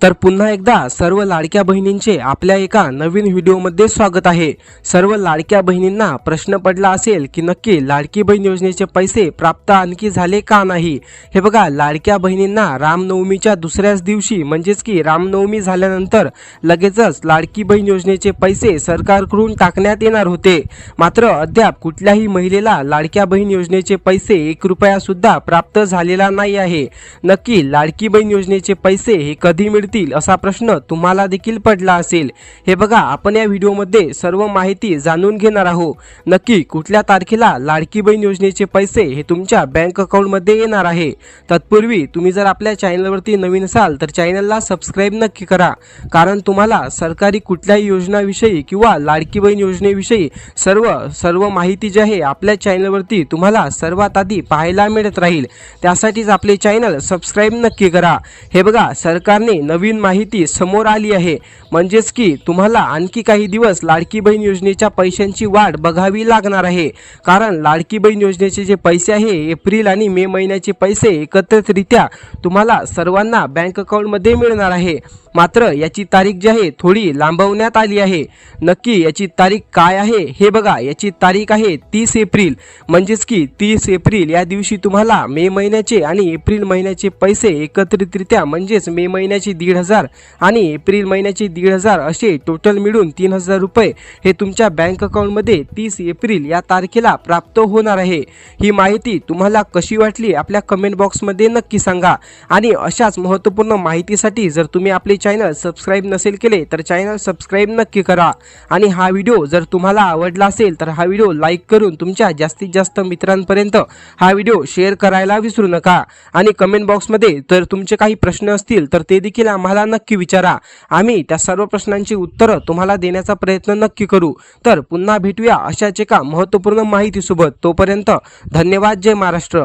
तर पुन्हा एकदा सर्व लाडक्या बहिणींचे आपल्या एका नवीन व्हिडिओमध्ये स्वागत आहे। सर्व लाडक्या बहिणींना प्रश्न पडला असेल की नक्की लाडकी बहीण योजनेचे पैसे प्राप्त आणखी झाले का नाही। हे बघा, लाडक्या बहिणींना रामनवमीच्या दुसऱ्याच दिवशी म्हणजेच की रामनवमी झाल्यानंतर लगेचच लाडकी बहीण योजनेचे पैसे सरकारकडून टाकण्यात येणार होते। मात्र अद्याप कुठल्याही महिलेला लाडक्या बहीण योजनेचे पैसे 1 रुपया सुद्धा प्राप्त झालेला नाही आहे। नक्की लाडकी बहीण योजनेचे पैसे हे कधी मिळतील असा प्रश्न तुम्हाला देखील पडला असेल। हे बघा, आपण या व्हिडिओमध्ये सर्व माहिती जाणून घेणार आहोत। नक्की कुठल्या तारखेला लाडकी बहीण योजनेचे पैसे हे तुमच्या बँक अकाउंट मध्ये येणार आहे। तत्पूर्वी तुम्ही जर आपल्या चॅनलवरती नवीन असाल तर चॅनलला सबस्क्राइब नक्की करा, कारण तुम्हाला सरकारी कुठल्याही योजनाविषयी किंवा लाडकी बहीण योजनेविषयी सर्व माहिती जी आहे आपल्या चॅनलवरती तुम्हाला सर्वात आधी पाहायला मिळत राहील। त्यासाठीच आपले चॅनल सबस्क्राइब नक्की करा। हे बघा, सरकारने नवीन माहिती समोर आली आहे, म्हणजेच की तुम्हाला आणखी काही दिवस लाडकी बहीण योजनेच्या पैशांची वाट बघावी लागणार आहे। कारण लाडकी बहीण योजनेचे जे पैसे आहे, एप्रिल आणि मे महिन्याचे पैसे एकत्रितरित्या तुम्हाला सर्वांना बँक अकाउंट मध्ये मिळणार आहे। मात्र याची तारीख जी आहे थोडी लांबवण्यात आली आहे। नक्की याची तारीख काय आहे? हे बघा, याची तारीख आहे 30 एप्रिल, म्हणजेच की 30 एप्रिल या दिवशी तुम्हाला मे महिन्याचे आणि एप्रिल महिन्याचे पैसे एकत्रितरित्या म्हणजेच मे महिन्याचे 1,500 आणि एप्रिल महिन्याचे 1,500 असे टोटल मिळून 3,000 रुपये हे तुमच्या बँक अकाउंट मध्ये 30 एप्रिल या तारखेला प्राप्त होणार आहे। ही माहिती तुम्हाला कशी वाटली आपल्या कमेंट बॉक्स मध्ये नक्की सांगा। आणि अशाच महत्त्वपूर्ण माहितीसाठी जर तुम्ही आपले चॅनल सबस्क्राइब नसेल केले तर चॅनल सबस्क्राइब नक्की करा। आणि हा व्हिडिओ जर तुम्हाला आवडला असेल तर हा व्हिडिओ लाईक करून तुमच्या जास्तीत जास्त मित्रांपर्यंत हा व्हिडिओ शेअर करायला विसरू नका। आणि कमेंट बॉक्समध्ये जर तुमचे काही प्रश्न असतील तर ते देखील आम्हाला नक्की विचारा, आम्ही त्या सर्व प्रश्नांची उत्तरं तुम्हाला देण्याचा प्रयत्न नक्की करू। तर पुन्हा भेटूया अशाच एका महत्त्वपूर्ण माहितीसोबत। तोपर्यंत धन्यवाद। जय महाराष्ट्र।